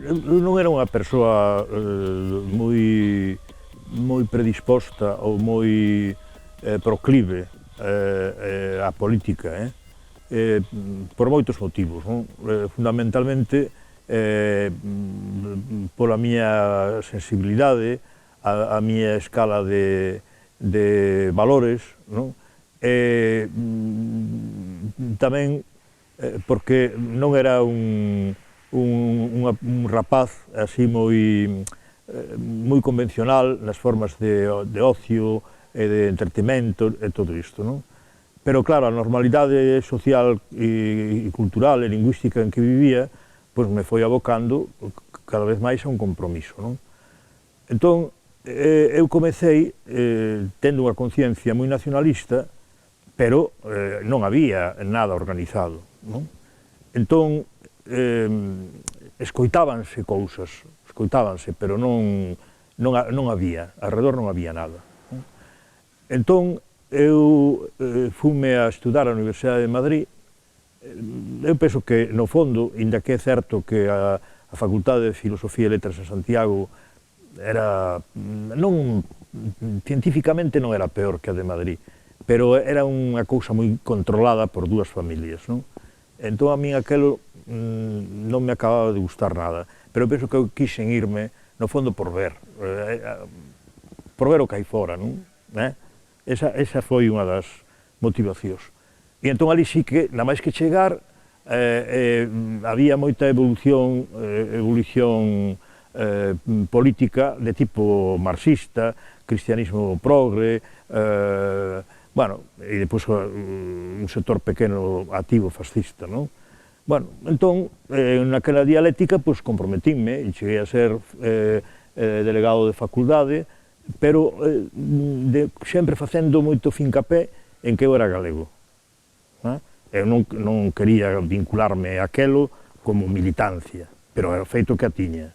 eu non era unha persoa moi predisposta ou moi proclive á política, por moitos motivos, non? Fundamentalmente pola miña sensibilidade, a miña escala de valores, non? Tamén porque non era un rapaz así moi convencional nas formas de ocio e de entretemento e todo isto, non? Pero claro, a normalidade social e cultural e lingüística en que vivía pois me foi abocando cada vez máis a un compromiso, non? Entón, eu comecei tendo unha conciencia moi nacionalista, pero non había nada organizado, non? Entón, escoitábanse cousas, pero non había, alrededor non había nada. Entón, eu fume a estudar á Universidade de Madrid. Eu penso que, no fondo, inda que é certo que a Facultade de Filosofía e Letras de Santiago era, científicamente non era peor que a de Madrid, pero era unha cousa moi controlada por dúas familias, non? Entón a min aquelo non me acababa de gustar nada, pero penso que eu quixen irme, no fondo, por ver o que hai fora, non? Esa foi unha das motivacións. E entón ali sí que, na máis que chegar, había moita evolución política de tipo marxista, cristianismo progre, bueno, e depois un sector pequeno activo fascista, non? Bueno, entón, naquela dialéctica, pois, comprometinme e cheguei a ser delegado de facultade, pero sempre facendo moito fincapé en que eu era galego. Eu non quería vincularme a aquelo como militancia, pero era o feito que a tiña.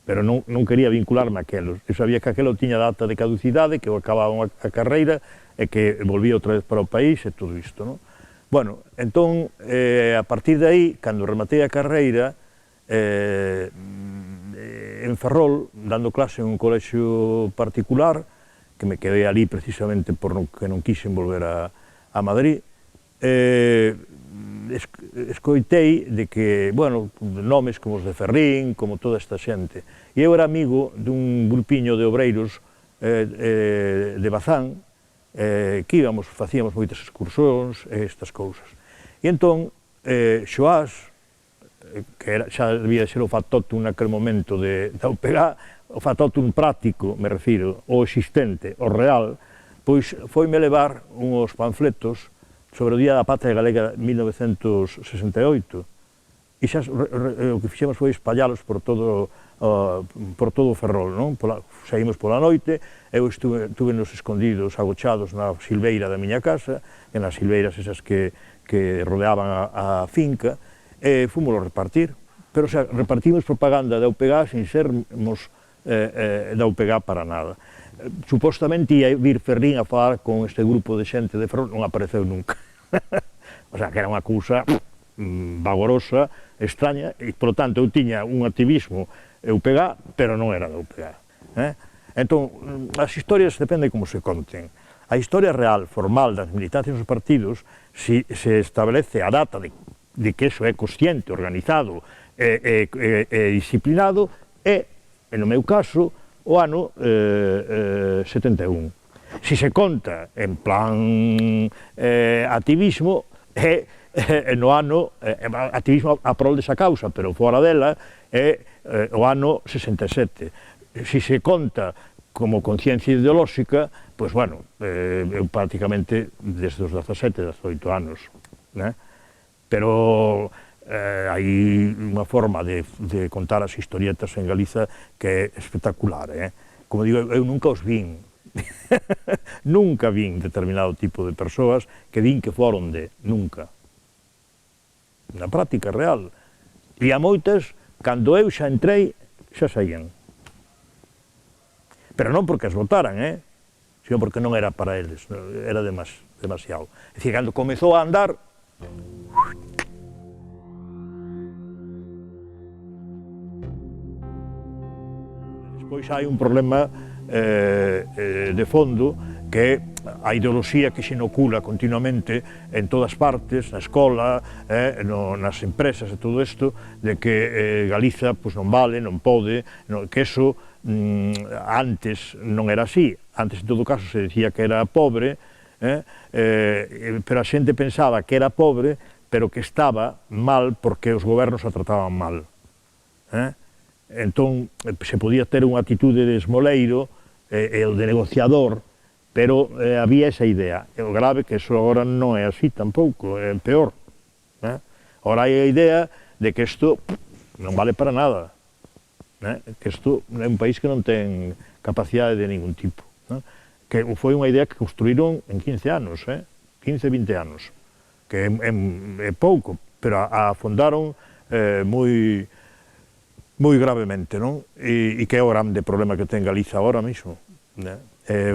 Pero non quería vincularme a aquelo. Eu sabía que aquelo tiña data de caducidade, que eu acababa a carreira e que volvía outra vez para o país e todo isto, non? Bueno, entón, a partir de aí, cando rematei a carreira, en Ferrol, dando clase en un colexio particular, que me quedei ali precisamente porque non quixen volver a Madrid, escoitei de que, bueno, nomes como os de Ferrín, como toda esta xente, e eu era amigo dun grupiño de obreiros de Bazán, que facíamos moitas excursións e estas cousas. E entón, Xoás, que xa debía ser o factotum naquele momento da UPG, o factotum práctico, me refiro, o existente, o real, pois foime levar uns panfletos sobre o Día da Patria Galega de 1968, e xa o que fixemos foi espallálos por todo o Ferrol, non? Saímos pola noite, eu estuve-nos escondidos, agochados na silveira da miña casa, e nas silveiras esas que rodeaban a finca, e fomos a repartir, pero repartimos propaganda da UPG sin sermos da UPG para nada. Supostamente ia vir Ferrín a falar con este grupo de xente de Ferrol, non apareceu nunca. O sea, que era unha cousa vagorosa, extraña, e, polo tanto, eu tiña un activismo UPG, pero non era da UPG. Entón, as historias depende como se conten. A historia real, formal, das militancias dos partidos, se establece a data de que eso é consciente, organizado e disciplinado, é, no meu caso, o ano 71. Si se conta en plan activismo, é no ano, activismo a prol desa causa, pero fora dela, é o ano 67. Si se conta como conciencia ideolóxica, pois, bueno, eu prácticamente desde os 17, 18 anos, né? Pero hai unha forma de contar as historietas en Galiza que é espectacular, Como digo, eu nunca os vin, nunca vin determinado tipo de persoas que din que foron nunca. Na práctica real. E a moitas, cando eu xa entrei, xa saían. Pero non porque as votaran, sino porque non era para eles, era demasiado. É dicir, cando comezou a andar, Pois hai un problema de fondo que é a ideoloxía que se inocula continuamente en todas partes, na escola, nas empresas e todo isto, de que Galiza non vale, non pode, que eso antes non era así, antes en todo caso se decía que era pobre, pero a xente pensaba que era pobre, pero que estaba mal porque os gobernos a trataban mal. Entón, se podía ter unha atitude de esmoleiro e o de negociador, pero había esa idea. O grave que eso agora non é así tampouco, é peor. Agora hai a idea de que isto non vale para nada, que isto é un país que non ten capacidade de ningún tipo. Que foi unha idea que construíron en 15 anos, 15-20 anos, que é pouco, pero a afondaron moi gravemente, non? E que é o grande problema que ten Galiza agora mesmo.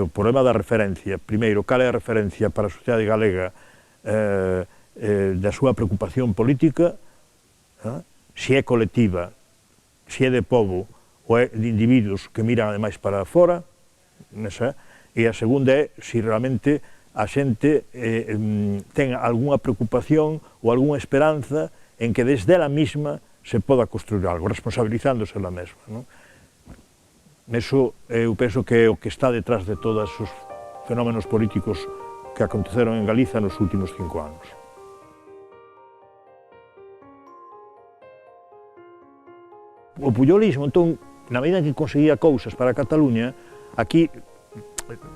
O problema da referencia. Primeiro, cal é a referencia para a sociedade galega da súa preocupación política, se é colectiva, se é de pobo ou é de individuos que miran ademais para fora, e a segunda é se realmente a xente ten algunha preocupación ou algunha esperanza en que desde ela mesma se poda construir algo, responsabilizándose ela mesma. Eso eu penso que é o que está detrás de todos os fenómenos políticos que aconteceron en Galiza nos últimos 5 anos. O puyolismo, entón, na medida en que conseguía cousas para Cataluña, aquí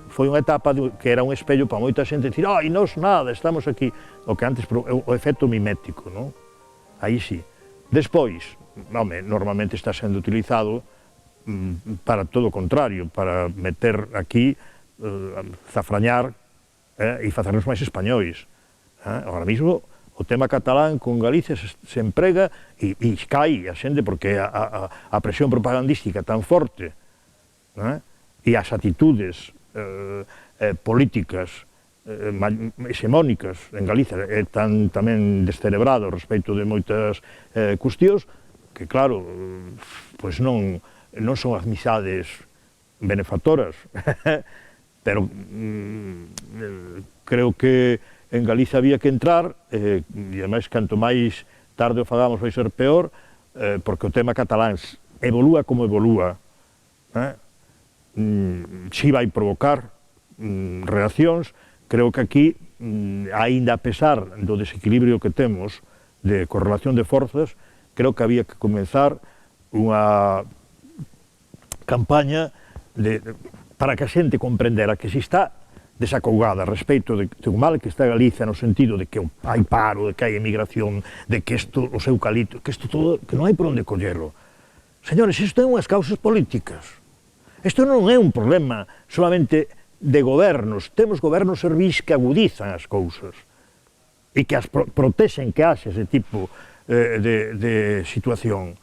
foi unha etapa que era un espello para moita xente dicir ai, nós nada, estamos aquí, o que antes, o efecto mimético, non? Aí sí. Despois, normalmente está sendo utilizado para todo o contrario, para meter aquí, zafrañar e facernos máis españois. Agora mesmo, o tema catalán con Galicia se emprega e cai a xente porque a presión propagandística tan forte e as atitudes políticas hexemónicas en Galicia é tan tamén descerebrado respecto de moitas cuestións que, claro, pois non son amizades benefactoras, pero creo que en Galiza había que entrar, e ademais, canto máis tarde o fagamos vai ser peor, porque o tema catalán evolúa como evolúa, si vai provocar reaccións. Creo que aquí, aínda a pesar do desequilibrio que temos de correlación de forzas, creo que había que comenzar unha campaña para que a xente comprendera que se está desacougada respecto do mal que está Galicia no sentido de que hai paro, de que hai emigración, de que isto, os eucaliptos, que isto todo, que non hai por onde collerlo. Señores, isto ten unhas causas políticas. Isto non é un problema solamente de gobernos, temos gobernos servís que agudizan as cousas e que as protexen que haxe ese tipo de situación.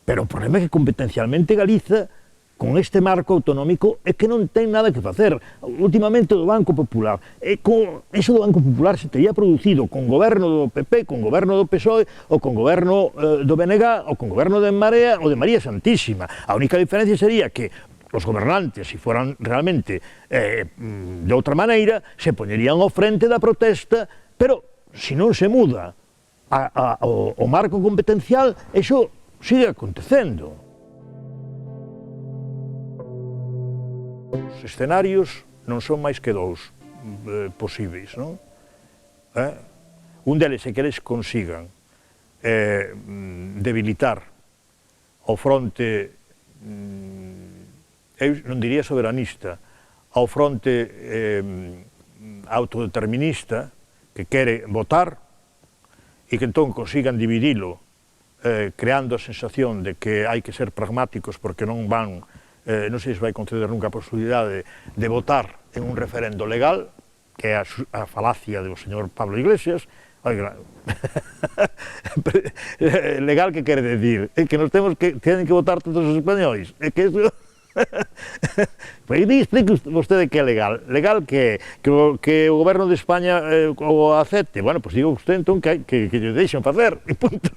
Pero o problema é que competencialmente Galiza, con este marco autonómico, é que non ten nada que facer. Últimamente do Banco Popular, con eso do Banco Popular se teria producido con goberno do PP, con goberno do PSOE, ou con goberno do BNG, ou con goberno de Marea, ou de María Santísima. A única diferencia sería que os gobernantes, se foran realmente de outra maneira, se poñerían ao frente da protesta, pero se non se muda o marco competencial, iso sigue acontecendo. Os escenarios non son máis que dous posíveis, non? Un deles é que eles consigan debilitar ao fronte, eu non diría soberanista, ao fronte autodeterminista que quere votar e que entón consigan dividilo creando a sensación de que hai que ser pragmáticos porque non van, non se vai conceder nunca a posibilidade de votar en un referendo legal, que é a falacia do señor Pablo Iglesias. Legal, que quere decir? É que nos temos que tienen que votar todos os españois, é que eso... Pois explique vostede que é legal. Legal que o goberno de España o acepte. Bueno, pois digo usted entón que lle deixen facer, e punto.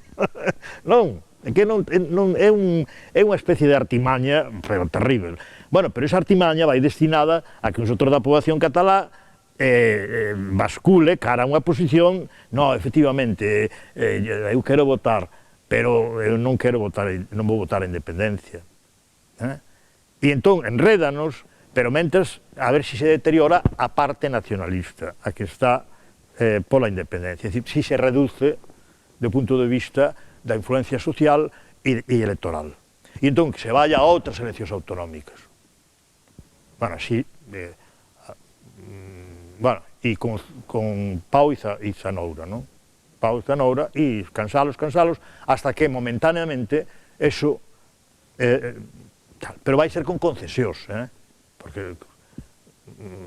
Non, que é unha especie de artimaña, pero terrible. Bueno, pero esa artimaña vai destinada a que un sector da poboación catalá bascule cara a unha posición, no, efectivamente, eu quero votar, pero eu non quero votar, non vou votar a independencia. E entón, enrédanos, pero mentres, a ver se deteriora a parte nacionalista, a que está pola independencia, é dicir, si se reduce do punto de vista da influencia social e electoral. E entón que se vaya a outras eleccións autonómicas. Bueno, así, bueno, e con Pau e Zanoura, non? Pau e Zanoura, e cansalos, hasta que momentáneamente eso, pero vai ser con concesións, porque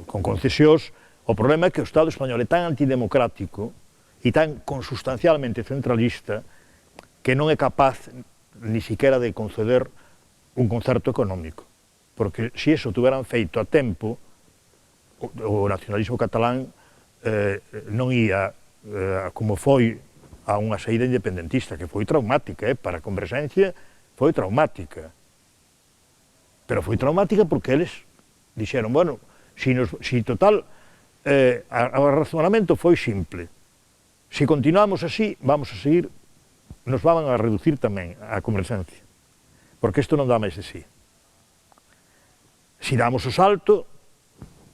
con concesións, o problema é que o Estado español é tan antidemocrático e tan consustancialmente centralista que non é capaz ni siquiera de conceder un concerto económico. Porque se iso tuveran feito a tempo, o nacionalismo catalán non ia, como foi, a unha saída independentista, que foi traumática, para a Converxencia foi traumática. Pero foi traumática porque eles dixeron, bueno, si total, o razonamento foi simple. Se continuamos así, vamos a seguir, nos van a reducir tamén a Converxencia, porque isto non dá máis de sí. Se damos o salto,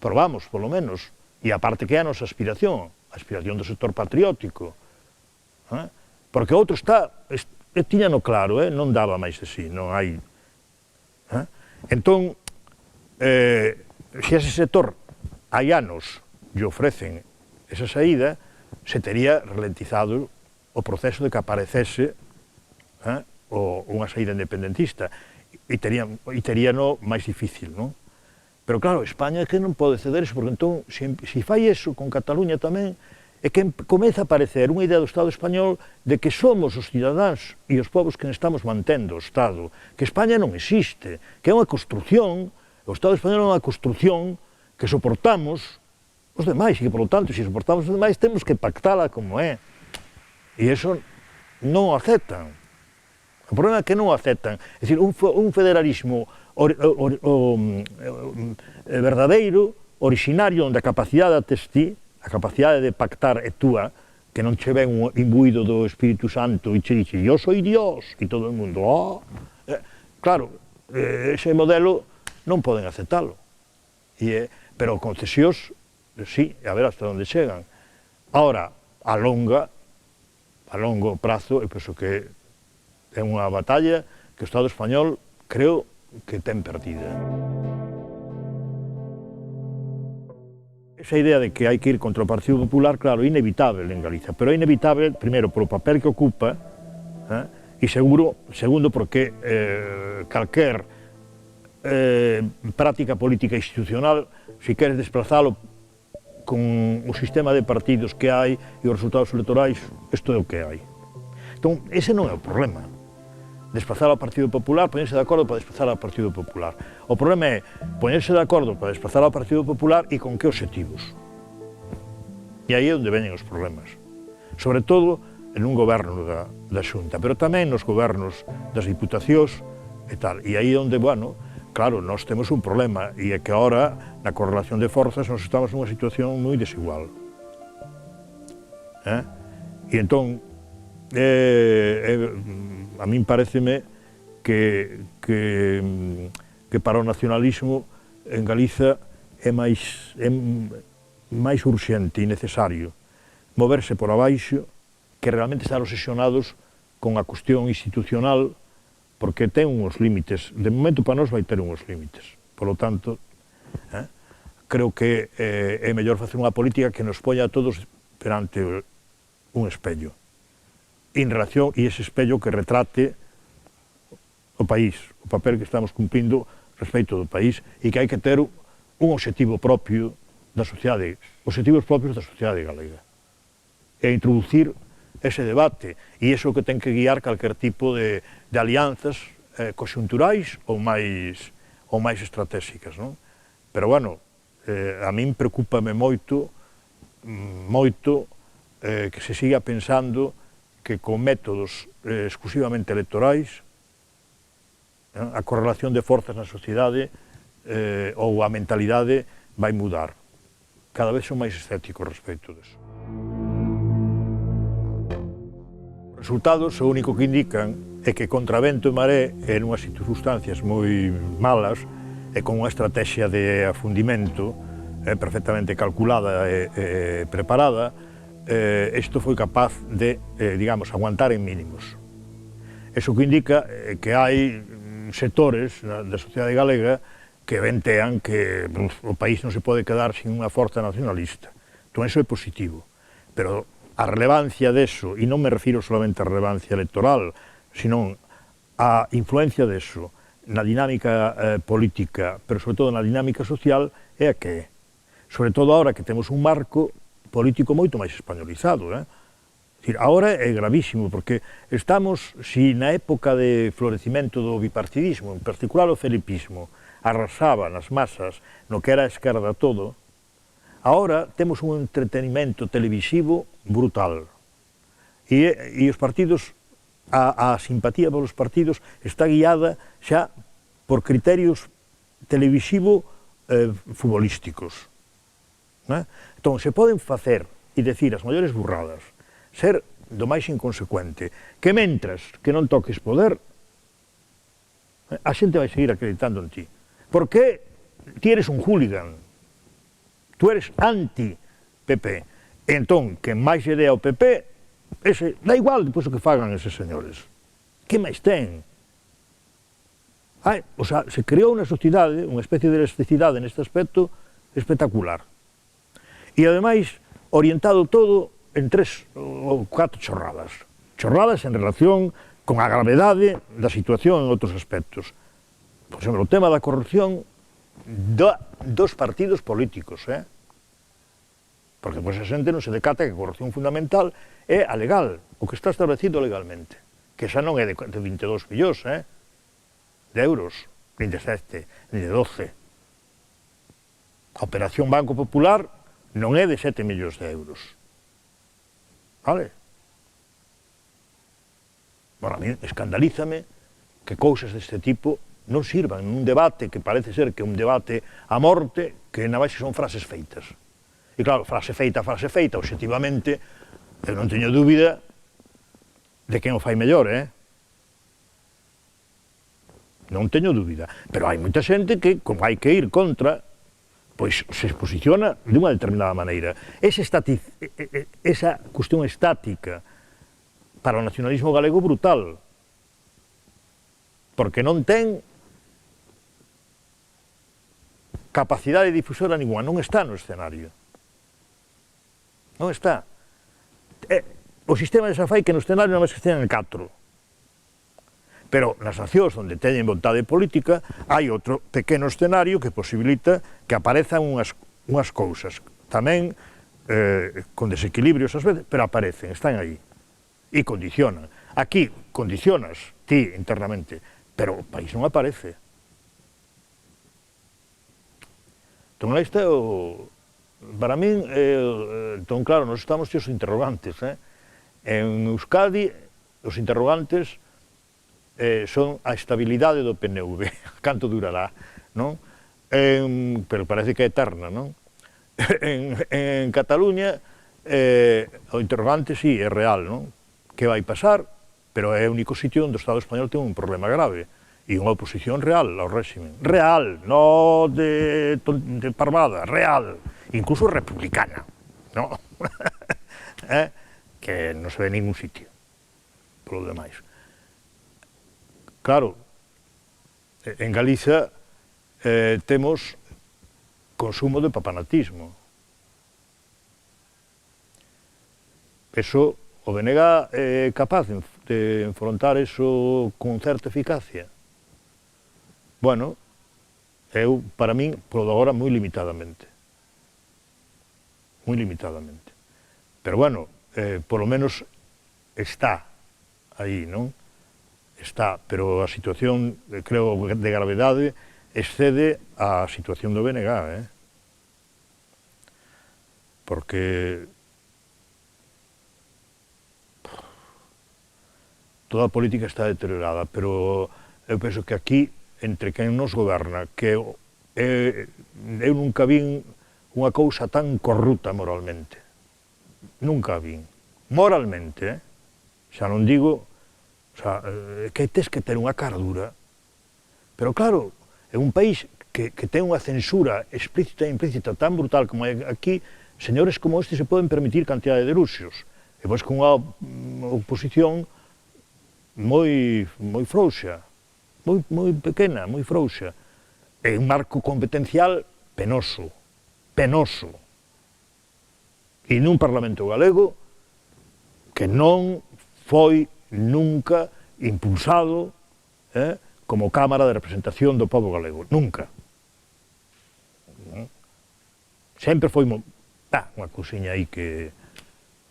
probamos, polo menos, e aparte que é a nosa aspiración, a aspiración do sector patriótico, porque outro tiñano claro, non daba máis de sí, non hai. Entón, se ese sector hai anos lle ofrecen esa saída, se tería ralentizado o proceso de que aparecese unha saída independentista e teríano máis difícil, non? Pero claro, España é que non pode ceder eso, porque entón, se fai eso con Cataluña tamén, é que comeza a aparecer unha idea do Estado español de que somos os cidadáns e os povos que estamos mantendo o Estado, que España non existe, que é unha construción, o Estado español é unha construción que soportamos os demais, e que, por lo tanto, se soportamos os demais, temos que pactala como é. E iso non o aceptan. O problema é que non o aceptan. É dicir, un federalismo verdadeiro, originario, onde a capacidade tes ti, a capacidade de pactar é túa, que non che ven un imbuído do Espírito Santo e che dixe, yo soy Dios, e todo o mundo, claro, ese modelo non poden aceptalo. Pero concesións, sí, a ver hasta onde chegan. Ahora, a longo prazo, eu penso que é unha batalla que o Estado español creo que ten perdida. Esa idea de que hai que ir contra o Partido Popular, claro, é inevitable en Galicia, pero é inevitable, primeiro, polo papel que ocupa, e segundo, porque calquer práctica política institucional, se queres desplazalo con o sistema de partidos que hai e os resultados electorais, isto é o que hai. Entón, ese non é o problema. Desplazar ao Partido Popular, poñerse de acordo para desplazar ao Partido Popular. O problema é poñerse de acordo para desplazar ao Partido Popular e con que obxectivos. E aí é onde veñen os problemas. Sobre todo en un goberno da Xunta, pero tamén nos gobernos das diputacións e tal. E aí é onde, bueno, claro, nós temos un problema, e é que agora, na correlación de forzas, nós estamos nunha situación moi desigual. E entón, a min pareceme que para o nacionalismo en Galiza é máis urxente e necesario moverse por abaixo que realmente estar obsesionados con a cuestión institucional, porque ten uns límites, de momento para nós vai ter uns límites. Por lo tanto, creo que é mellor facer unha política que nos poña a todos perante un espello. En relación, e ese espello que retrate o país, o papel que estamos cumprindo respecto do país, e que hai que ter un obxectivo propio da sociedade, obxectivos propios da sociedade galega. E introducir ese debate, e iso que ten que guiar calquer tipo de alianzas conxunturais ou máis estratégicas, non? Pero, bueno, a min preocúpame moito que se siga pensando que con métodos exclusivamente electorais a correlación de forzas na sociedade ou a mentalidade vai mudar. Cada vez son máis escépticos respecto disso. Os resultados o único que indican é que contra vento e maré, en unhas circunstancias moi malas e con unha estrategia de afundimento perfectamente calculada e preparada, isto foi capaz de, digamos, aguantar en mínimos. Eso que indica que hai sectores da sociedade galega que ventean que o país non se pode quedar sin unha forza nacionalista. Entón, eso é positivo. Pero a relevancia deso, e non me refiro solamente á relevancia electoral, sino a influencia deso na dinámica política, pero sobre todo na dinámica social, é a que é. Sobre todo agora que temos un marco político moito máis españolizado, Agora é gravísimo, porque estamos, si na época de florecimento do bipartidismo, en particular o felipismo, arrasaba nas masas no que era a esquerda todo, agora temos un entretenimento televisivo brutal. E os partidos, a simpatía polos partidos está guiada xa por criterios televisivo-futbolísticos. Entón, se poden facer e decir as maiores burradas, ser do máis inconsecuente, que mentras que non toques poder, a xente vai seguir acreditando en ti. Porque ti eres un hooligan, tú eres anti-PP. Entón, que máis lle dé ao PP, ese, dá igual depois o que fagan eses señores. Que máis ten? O sea, se creou unha sociedade, unha especie de elasticidade neste aspecto espectacular. E, ademais, orientado todo en 3 ou 4 chorradas. Chorradas en relación con a gravedade da situación en outros aspectos. Por exemplo, o tema da corrupción dos partidos políticos, Porque pois a xente non se decata que a corrupción fundamental é a legal, o que está establecido legalmente, que xa non é de 22 millóns, de euros, nin de 7, nin de 12. A Operación Banco Popular non é de 7 millóns de euros. Vale? Bueno, a mí escandalízame que cousas deste tipo non sirvan nun debate que parece ser que é un debate a morte, que na base son frases feitas. E claro, frase feita, obxectivamente, eu non teño dúbida de quen o fai mellor, Non teño dúbida. Pero hai moita xente que, como hai que ir contra, pois se posiciona de unha determinada maneira. Esa cuestión estática para o nacionalismo galego brutal, porque non ten capacidade difusora ninguna, non está no escenario. Non está. O sistema de fai que no escenario non máis que estean en 4. Pero nas nacións onde teñen vontade política hai outro pequeno escenario que posibilita que aparezan unhas cousas, tamén con desequilibrios ás veces, pero aparecen, están aí, e condicionan. Aquí condicionas ti internamente, pero o país non aparece. Entón, para min, entón, claro, nós estamos os interrogantes, En Euskadi, os interrogantes son a estabilidade do PNV, canto durará, non? Pero parece que é eterna, non? En Cataluña, o interrogante, sí, é real, non? Que vai pasar, pero é o único sitio onde o Estado español ten un problema grave, e unha oposición real ao réximen. Real, non de parvada, real, incluso republicana, non? Que non se ve en ningún sitio, polo demais. Claro, en Galiza temos consumo de papanatismo. Eso, o BNG é capaz de enfrontar eso con certa eficacia. Bueno, para min, polo de agora, moi limitadamente. Moi limitadamente. Pero bueno, polo menos está aí, non? Está, pero a situación, creo, de gravedade excede a situación do BNG, Porque toda a política está deteriorada, pero eu penso que aquí, entre quen nos goberna, que eu nunca vin unha cousa tan corrupta moralmente. Nunca a vin. Moralmente, xa non digo, que tes que ter unha cara dura. Pero claro, é un país que ten unha censura explícita e implícita tan brutal como é aquí, señores como este se poden permitir cantidade de luxos. E pois con unha oposición moi frouxa, moi pequena, moi frouxa. É un marco competencial penoso, penoso. E nun Parlamento galego que non foi nunca impulsado como Cámara de Representación do povo galego, nunca. Sempre foi unha cousiña aí que...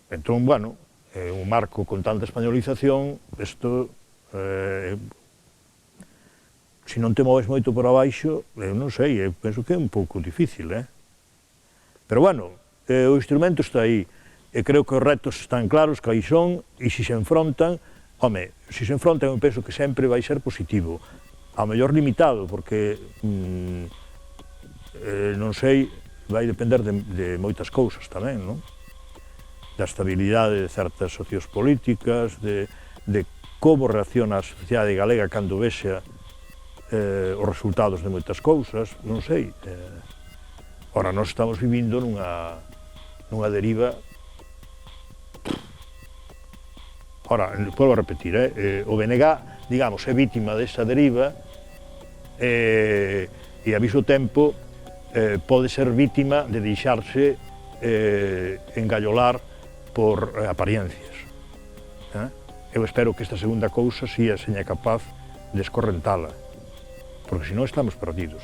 Entón, bueno, un marco con tanta españolización, isto, se non te moves moito por abaixo, eu non sei, eu penso que é un pouco difícil, Pero, bueno, o instrumento está aí, e creo que os retos están claros, que aí son, e se se enfrontan, home, se se enfrontan, eu penso que sempre vai ser positivo, ao mellor limitado, porque, non sei, vai depender de moitas cousas tamén, non? Da estabilidade de certas socios políticas, de como reacciona a sociedade galega cando vexa os resultados de moitas cousas, non sei. Ora, nós estamos vivindo nunha deriva. Ora, volvo a repetir, o BNG, digamos, é vítima desa deriva e a viso tempo pode ser vítima de deixarse engallolar por apariencias. Eu espero que esta segunda cousa seña capaz de escorrentala, porque senón estamos perdidos.